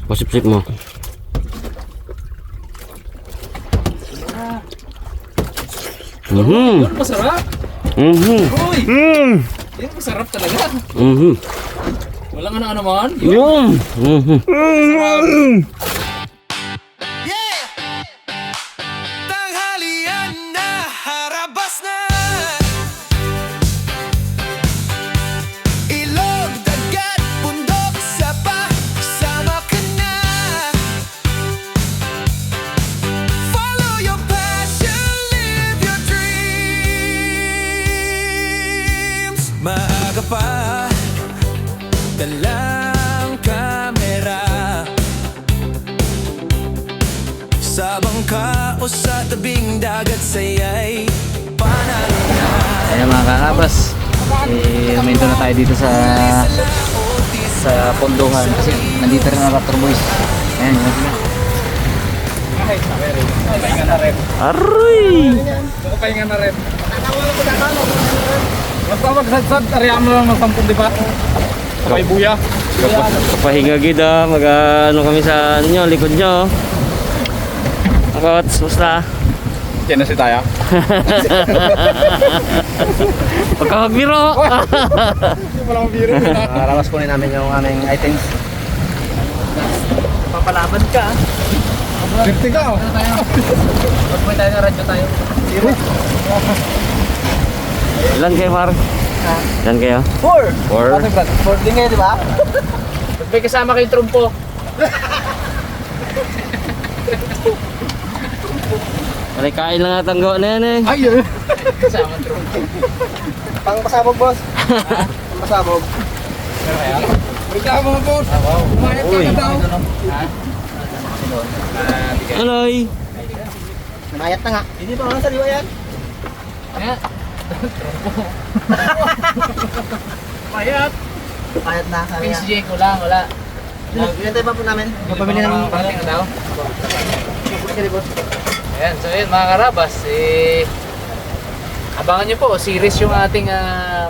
Pasip-sip mo. Yun, masarap. Uy, yun masarap talaga. Walang ano naman. Yun. Tanghalian na, harabas na. Ilog, dagat, bundok, sapa, sama ka na. Follow your passion, live your dreams. Maaga pa, dalang kamera. Sa bangka o sa tabing dagat, sayay panalo na. Ayan mga kakabas, huminto na tayo dito sa pondohan kasi nandito rin ang Raptor Boys. Ayan, yun sila. Pahinga na rin. Aray! Pahinga na rin. Basta magsadsad, ariyan mo lang ng 10, di ba? Sabay buya. Pahinga gida, ano kami sa nyo, likod nyo. Kots, basta. Yan na si Taya. Pagka magbiro. Hindi pala mabiro. Ramas kunin namin yung aming items. Papalaban ka. 50 ka. Pagpapay tayo ng radyo tayo. Ilan kayo, Mar? Ilan kayo? 4! 4. 4 din ngayon, di ba? May kasama kayong trumpo. Aray, kain lang atang gawa na yan eh. Ayun. Kasama trumpo. Pang pasabog, boss. Pang pasabog. Ikaw mga boss. Kumayat ka na daw. Aloy! Namayat na nga. Hindi pa mga sariwa yan. Mayat. Namayat na, sabi nga. PSJ ko lang, wala. Ilan tayo pa po namin? Magpamili ng... Parating na daw. Sige, boss. Ayan, so yun mga karabas, abangan nyo po, series yung ating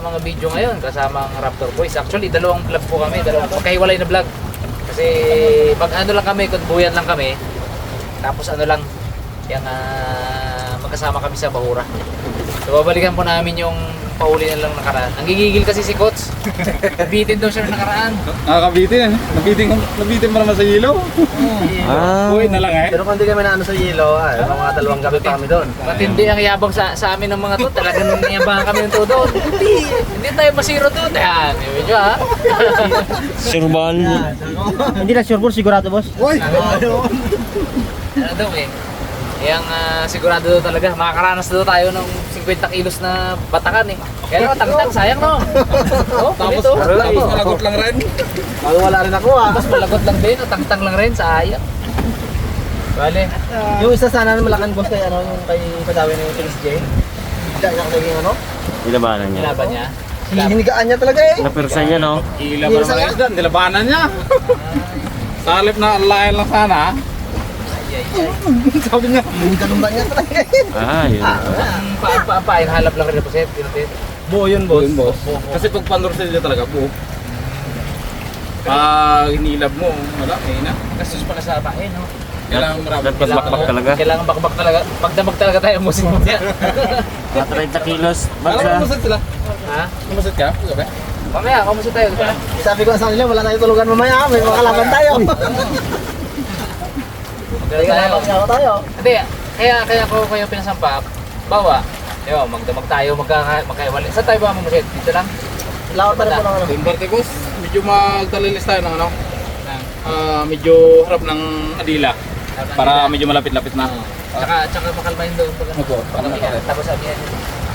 mga video ngayon kasama ang Raptor Boys. Actually, dalawang vlog po kami, magkahiwalay na vlog. Kasi pag ano lang kami, kunbuyan lang kami, tapos ano lang, yung magkasama kami sa Bahura. So babalikan po namin yung pauli na lang nakaraan. Ang gigigil kasi si Coach, nabitin daw siya na nakaraan. Nakakabitin eh. Nabitin mo naman sa ilaw. Ah, Uy na lang eh. Pero kung di kami na ano sa yelo, mga dalawang gabi pa kami doon. Matindi ang yabang sa amin ng mga to. Talagang yabangan kami ng todo. Hindi tayo masiro doon. Yan, medyo ha. surban. Hindi na sure, boss. Sigurado, boss. Uy! Ano daw eh. Yang sigurado daw talaga. Makakaranas daw tayo ng 50 kilos na batakan eh. Kaya naman, tangtang, sayang no. Oh, Tapos, tapos malagot lang rin. Bago wala rin ako, Tapos malagot lang din. Tangtang lang rin, sayang. Bale. Yung isa sana na malakan, boss, kay ano, yung kay Padawi na yung Kings J. Hindi niya naging ano. Nilabanan niya. Nilaban niya. Hinigaan niya talaga eh. Napersa niya, no? Ilaban Isa naman nga. yun dyan. Nilabanan niya. Sa halip na alayan lang sana. Sabi niya. Ganun ba niya talaga eh. Ah, yun. Yung halap lang rin na puset. Buo yun, boss. Yun, boss. Kasi pag panursil niya talaga po. Pag hinilab mo, wala, na. Gastos pala sa bae, no? Kailangan marami. Dapat bakbak talaga. Kailangan bakbak talaga. Pagdamag talaga tayo musik mo niya. Mga 30 kilos. Alam mo, Bagsa. kumusit sila? Ha? Kumusit ka? Sabi? Mamaya, kamusta tayo? Sabi ko sa kanila, wala tayong tulugan mamaya. May mga kalaban tayo. Kaya tayo. Hindi, kaya ko kayo pinasampa. Bawa. Yo, magdamag tayo, magkaiwalay. Saan tayo ba mamusit? Dito lang? Lawat pa rin po ng ano. Yung Barticos, medyo magtalilis tayo ng ano. Medyo harap ng Adila. Para medyo malapit-lapit na. Tsaka makalmahin doon. Pag Opo, ano, para tapos sabi yan.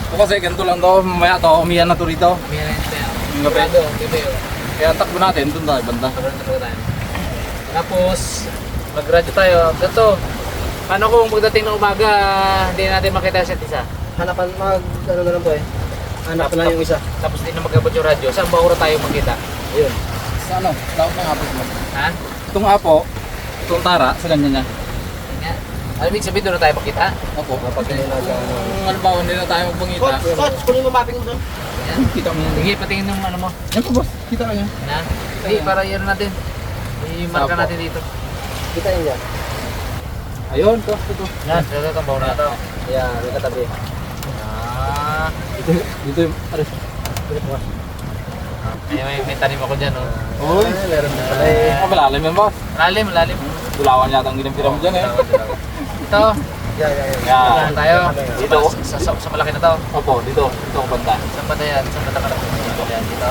O kasi ganito lang to, mamaya to, umiyan na to rito. May na yun. Yung gabi. Dito. Kaya takbo natin, doon tayo, banda. Tapos, mag-radyo tayo. Ganito. Paano kung pagdating ng umaga, hindi natin makita sa isa? Hanapan, ano na lang po eh. Hanapan lang yung isa. Tapos hindi na magkabot yung radyo. Saan ba oras tayo magkita? Ayun. Sa ano, laot ng apo mo. Ha? Itong apo, itong tara, sa ganyan niya. Yun nga. Ano ibig sabihin doon na tayo magkita? Opo. Kapag ganyan na siya, ano. Kung halimbawa hindi na tayo magpangita, Coach, kunin mo mapping mo doon. kita mo yan. Sige, patingin yung ano mo. Yan po boss, kita ka niya. Na? Sige, para yan natin. i-marka Sapo. natin dito. Kita yun yan. Ayun, ito. Yan, ito itong baon na ito. Yan, may katabi. Ah, Dito yung, may tanim ako dyan, oh. Uy, Meron na pala eh. malalim yan boss. Malalim, malalim. Dulawan yata ang ginampiram dyan eh. Ito, Yan, yan, yan. Yan. saan tayo? Dito. Sa malaki na to. Opo, dito ako banda. Saan ba na yan? Saan ba na yan? Dito.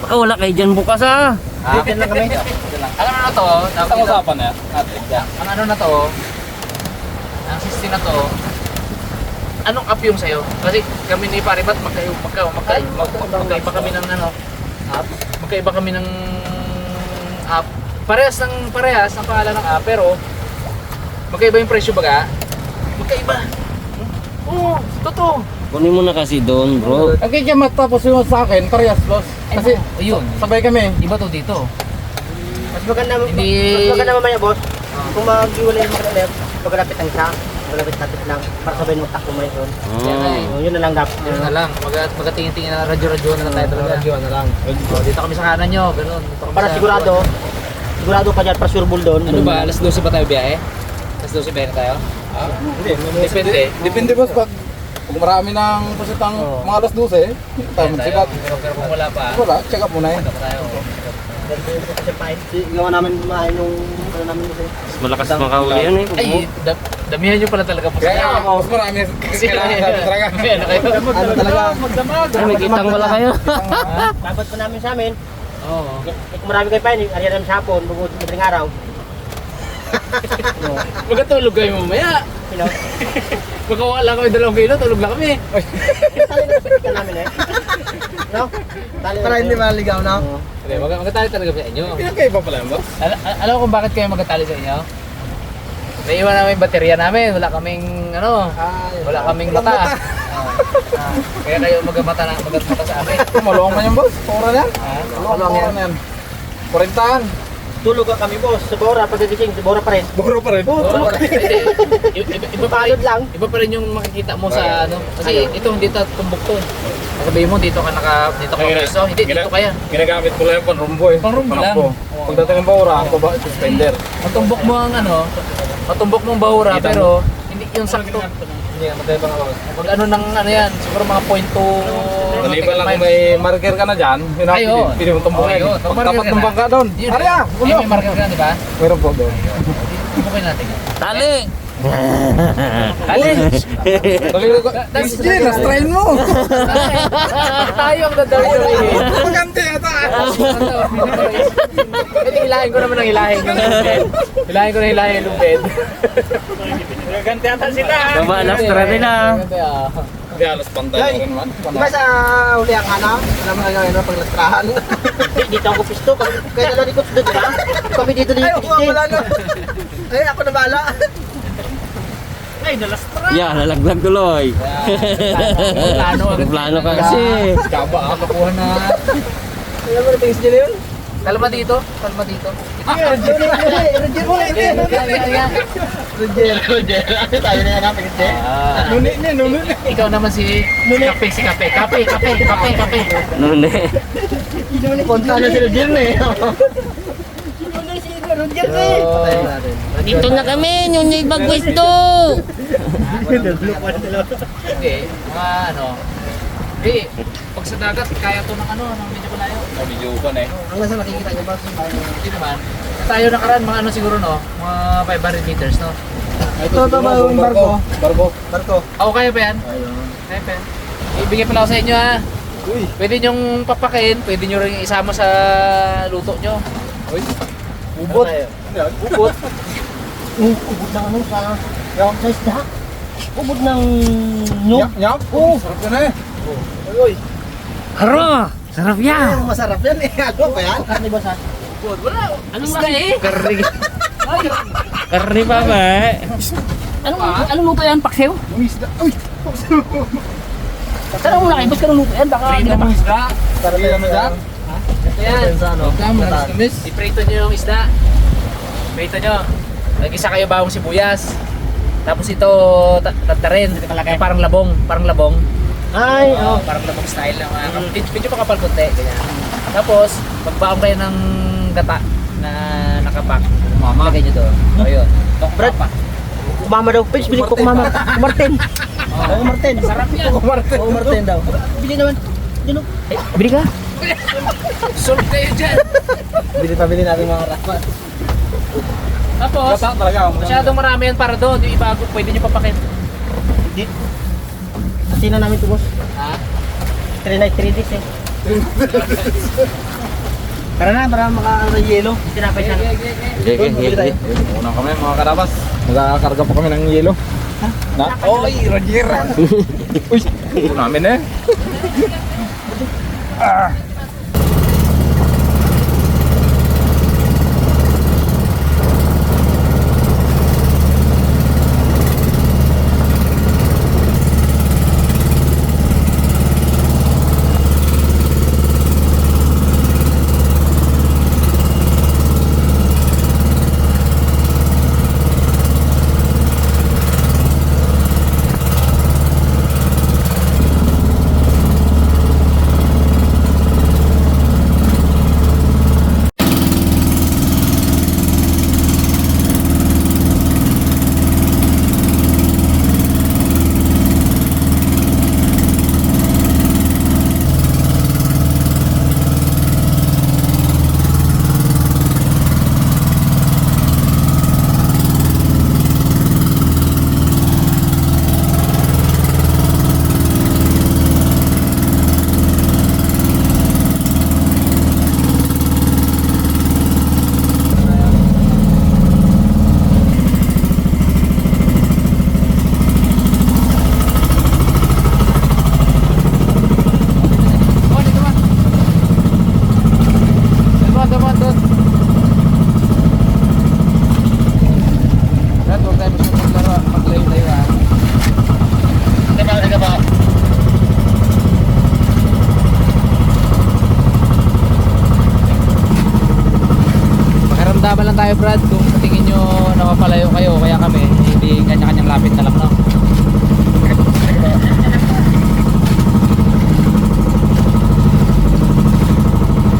Baka wala kayo dyan bukas ah. Dito lang kami. Ang ano na to, Ang usapan na yan, natin. ang ano na to, ang system na to, anong app yung sa'yo? Kasi kami ni Paribat, magkaiba kami ng ano, app. Magkaiba kami ng app. Parehas ng pangalan ng app, pero magkaiba yung presyo baga. Magkaiba. Oo, totoo. Kunin mo na kasi doon bro. Okay, kaya matapos yung sa akin, parehas boss. Kasi ayun, sabay kami. iba to dito. Mas maganda, Hindi- mas maganda mamaya, boss. Kung mag-iwalay yung mga left, pagkalapit lang siya. Malapit-lapit lang. Para sabay mo takbo mo yun. Yan na eh. Yun na lang dapat. Yun na lang, magatingin-tingin na radyo-radyo na lang tayo talaga. Radyo na lang. Dito kami sa kanan nyo, ganun. Dito kami Para sa- sigurado ka dyan, para sure bull doon. Ano ba, alas 12 ba tayo biyahe? Alas 12 biyahe na tayo? Hindi, Depende. Depende boss pag marami ng pasitang mga alas 12, tayo magsikat. Pero kung wala pa, Wala, check up muna eh. wala pa tayo. Gawa namin kumain yung ano namin kasi. Mas malakas makahuli yan eh. Ay, damihan nyo pala talaga po Kaya mas marami kailangan natin talaga. May ano kayo? Ano talaga? Ay, may kitang wala kayo. Dapat pa namin sa amin. Oo. Kung marami kayo pa yun, ariyan namin sa hapon, bukod madaling araw. Magkatulog kayo mamaya. Sino? Magkawa lang kami 2 kilo, tulog lang kami. Tali na sa namin eh. No? Para hindi maligaw na. Okay, magkatali talaga sa inyo. Pinakaiba pala yan boss. Alam mo kung bakit kayo magkatali sa inyo? Naiwan namin yung baterya namin, wala kaming wala kaming mata. Kaya kayo magmata sa amin. Maluwang man yan boss, pura na yan. Maluwang yan. na yan. 40-an. Tulog ka kami boss, sa Bora, pagkagising, sa Bora pa rin. Buro pa rin. Iba pa rin, Palod lang. iba pa rin yung makikita mo sa ano. Kasi ito hindi ta tumbok to. Sabihin mo dito ka pwesto, hindi dito kaya. Ginagamit ko lang yung panrumbo eh. Panrumbo lang. Pagdating ng baura, ako ba suspender. Matumbok mo ang ano, matumbok mong bahura Kita mo. pero hindi yung sakto. Hindi, magkaiba nga boss. Pag ano ng ano yan, siguro mga .2. Maliban lang kung may marker ka na dyan, yun Ay, oo. pili mo tumbukin. Oo, yun. Pag Marker tapat ka na. tumbang ka doon, Yun, Arya! eh, may marker ka, di ba? Meron po doon. Tumbukin natin. Tali! Alin? That's Jin, na-strain mo! Tayo ang dadawin. Magante ata! Pwede hilahin ko naman ang hilahin yung lubed. Hilahin ko na hilahin yung lubed. Magante ata sila! Baba, last try din ah. Hindi, alas pantay Ay, rin man. Di ba sa huli ang hanap? Alam mo nga yun, paglastrahan. Dito ako pisto, kaya dalawa dito doon, di ba? Kami dito din yung pisto. Ay, ako na bala. Ay, nalastra. Yeah, nalaglag tuloy. Plano agad. Plano ka kasi. Kaba, kakuha na. Alam mo na tingis niya na yun? Kalma dito, kalma dito. Roger mo na ito. Roger. Tayo na yan ang tingis niya. Nuni. Ikaw naman si Kape. Nune. Hindi konta na si Roger na eh. Roger na eh. Patayin natin. Dito na kami, Nyonyoy Bagwesto. Okay, mga ano. Hindi, pag sa dagat, kaya to ng ano, ng medyo malayo. Medyo ko na eh. Ang nasa nakikita niyo ba? Hindi naman. Tayo nakaraan, mga ano siguro no, mga 500 meters no. Ito ba yung barko? Barko. Ako kaya pa yan? Kaya pa yan. Ibigay pala ako sa inyo ha. Uy. Pwede nyong papakin, pwede nyo rin isama sa luto nyo. Uy. Ubot. Ubot. Ubod ng ano sa isda? Ubod ng nyug? Nyap. Oo. Sarap yun eh. Uy, Haro! Sarap yan! masarap yan eh. Ano ba yan? Karni ba sa? Wala. Anong laki eh? Karni. Karni pa ba? Anong luto yan? Paksiw? Yung isda. Uy. Saan ang laki? Ba't ka luto yan? Baka Prito ng isda. Hindi naman dyan. Ito yan. Sa ano? Kamis. Iprito nyo yung isda. Prito nyo. Nag-isa kayo bawang sibuyas. Tapos ito tatarin. Parang labong. Ay, Parang labong style lang. Medyo makapal konti. Ganyan. Tapos, magbaong kayo ng gata. nakapack. Lagay nyo doon. So, yun. Brad, kumama daw. Page, bili ko kumama. Kumartin. Oo, Martin. Sarap yan. Oo, Martin daw. Bili naman. Yun o. Bili ka. Solve kayo dyan. Bili natin mga rapat. Tapos, masyadong marami yan para doon. Yung iba, pwede nyo papakit. Hindi. Kasi na namin ito, boss. Ha? 3 night, 3 days eh. Tara na, para maka-yelo. Tinapay siya. Okay. Unang kami mga karabas. Magkakarga pa kami ng yelo. Na? Oy, Roger! Uy! Ito namin eh. Makiramdaman lang tayo, Brad, kung sa tingin nyo napapalayo kayo, kaya kami, hindi kanya-kanyang lapit na lang, no?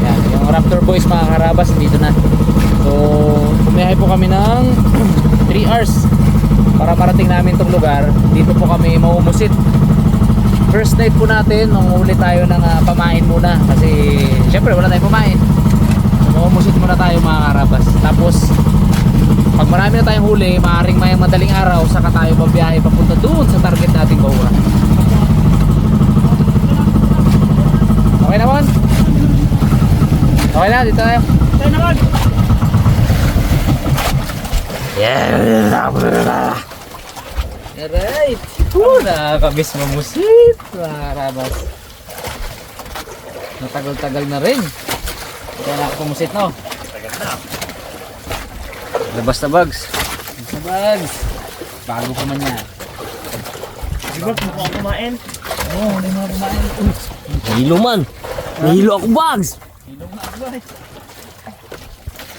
Yan, yung Raptor Boys mga karabas, dito na. So, bumiyahe po kami ng 3 hours para marating namin tong lugar. Dito po kami maumusit. First night po natin, manguhuli tayo ng pamain muna kasi syempre wala tayong pamain. Maumusit muna tayo mga karabas. Tapos pag marami na tayong huli, maaaring mayang madaling araw saka tayo babiyahe papunta doon sa target nating Baura. Okay naman? Okay na, dito tayo. Tayo naman. Alright. Nakakabis mamusit mga karabas. Natagal-tagal na rin. Kaya nakapumusit, no? Labas na bags. Sa bags. Bago pa man yan. Siguro kung ako kumain. Oo, hindi mo kumain. Nahilo man. Nahilo ako bags. Hilong na ako eh.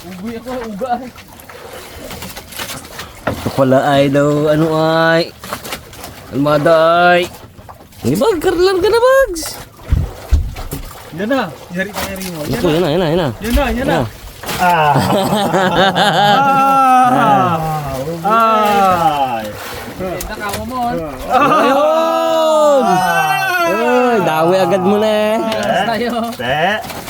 Ugoy ako, ugay. Ito pala ay daw, ano ay. Almada ay. Hindi ba, karlan ka na bags. Yan na. Yari mo. Ito, yan na. Yan na. Nakawa mo. Ayun! Ay, dawi agad mo na eh. Tayo.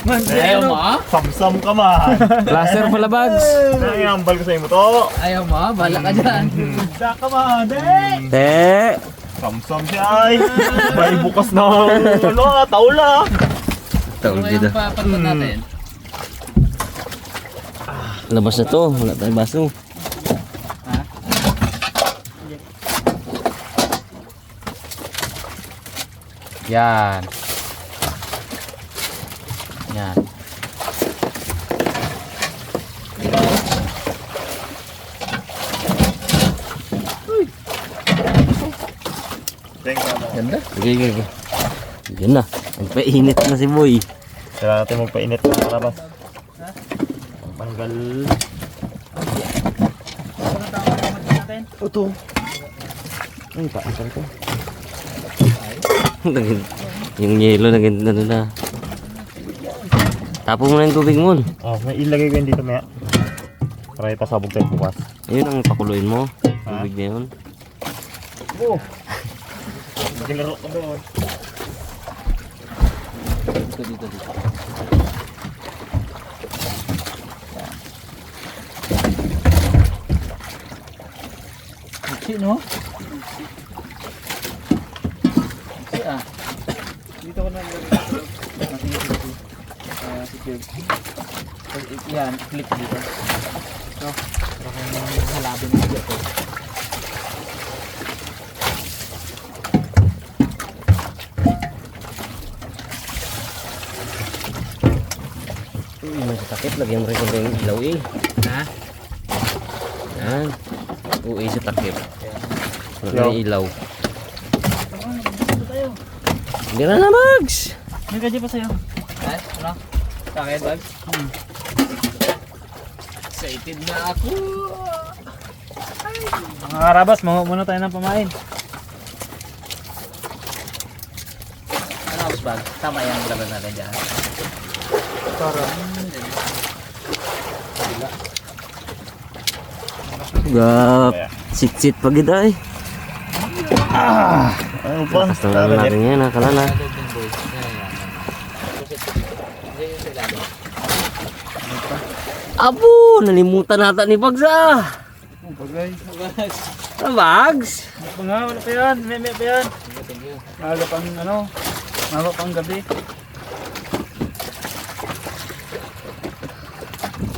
Man, Ayaw mo ah? Samsam ka man. Plaster pala bags. Nangingambal ko sa imo to. Ayaw mo ah? Bala ka dyan. Saka man, Te. Samsam siya ay. May bukas na taula. Taul Ano dito. yung papatot natin? Labas na to. Wala tayong baso. Yan. Yan. Ganda. Okay. Yan na. Nagpainit na si Boy. Kailangan natin magpainit ng karabas. Panggal. Ito. Ay, paasal ko. Yung yelo naging ano na. Tapo mo na yung tubig mo. Oh, may ilagay ko yun dito maya. Try pasabog tayo bukas. Ayun ang pakuluin mo. Tubig na yun. Naglaro ko doon. Dito. Sino? Siya. Dito ko na. Secure. Yan, click dito. So, parang halabin na dito. Uy, masasakit. Lagyan mo rin ko yung ilaw eh. Ha? Yan. Uy, sa takip. Wala yung ilaw. Hindi na Mags! May gadya pa sa'yo. Ha? Ano? Sa akin, bag? Excited na ako! Mga karabas, manguha muna tayo ng pamain. Ano, boss bag? Tama yung laban natin dyan. Gap. Sit-sit pag ay. Ano pa? Lakas na lang natin yan ha, kalala. Loob ng boys. Yan. Diyan yung sa ilalim. Abo! Nalimutan nata ni Bags ah! Ah, Bags? Ano nga, wala pa yan. May pa yan. Thank you. Maaga pang ano, maaga pang gabi.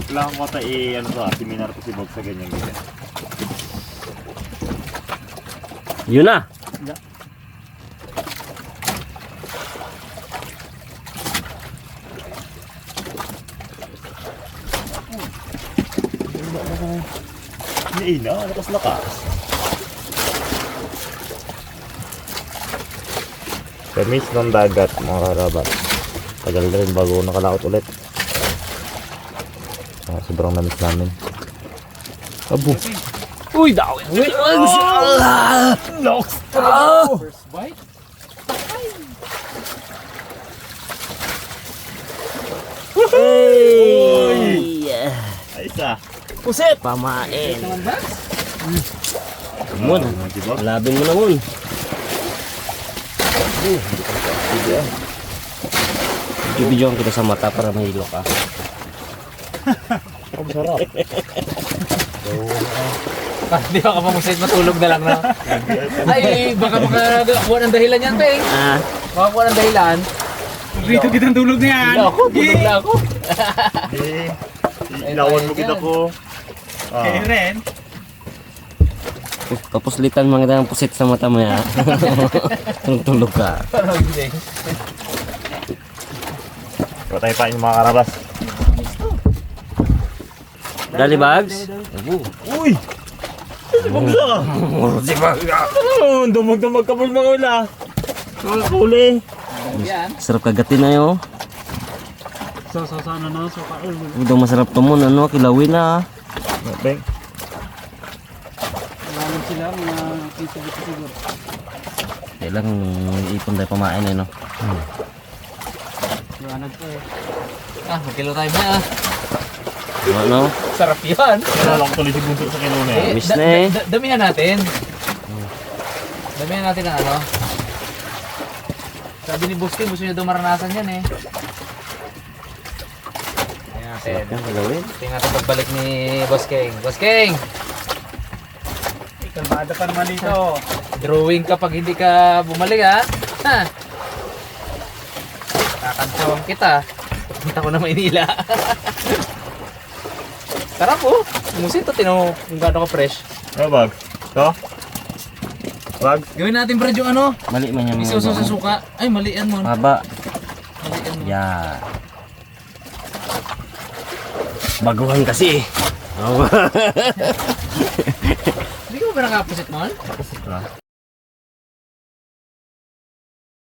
Kailangan ko tayo ano ba, seminar ko si Bob sa ganyan ganyan. Yun na! Hindi na, lakas-lakas. Permis ng dagat mga karabat. Tagal na rin bago nakalaot ulit. Sobrang namis namin. Abo. Uy, daw! Uy! Locks! First bite? Hey! Ay isa. Puset! Pamain! Naman, Bags? Mun, Diba? labin mo na mun. Video-video kita sa mata para mahilo ka. Ang sarap. Di ba ka pamusit matulog na lang na? Ay, baka makakuha ng dahilan yan, Peng. Ah, Makakuha ng dahilan. Rito kitang tulog na yan. Tulog na ako. Eh, ilawan mo kita ko. Kaya rin. kapuslitan mga ng pusit sa mata mo ya. Tulog-tulog ka. Parang hindi. Kaya tayo pa yung mga karabas. Dali Bags? Uy! Si Bagsa! Si Bagsa! Dumag-dumag ka po mga ula. Mga kuli. Yan. Sarap kagatin na yun. Sana na, so kaul. Huwag daw masarap to mo, ano, kilawin na. Beng. Maraming sila, mga piso-piso siguro. Kailang ipon tayo pamain eh, no? Liwanag po eh. Magkilo tayo na. Ano? Sarap yan. Kaya lang tuloy si Bunso sa kinuna eh. Miss na eh. Damihan natin. Damihan natin ang ano. Sabi ni Boss King, gusto niya daw maranasan yan eh. Sarap yan, kilawin. Tingnan natin pagbalik ni Boss King. Boss King! Kalmada pa naman dito. Drawing ka pag hindi ka bumalik ha. Ha? Kakantawan kita. Punta ko na Maynila. Sarap oh. Musin to, tino kung gaano ka fresh. Ano bag? Ito? Bag? Gawin natin Brad yung ano. Mali man yung Isaw sa suka. Ay, malian mo. Haba. Malian mo. Yan. Baguhan kasi eh. Hindi ka ba nakapusit mo? Na.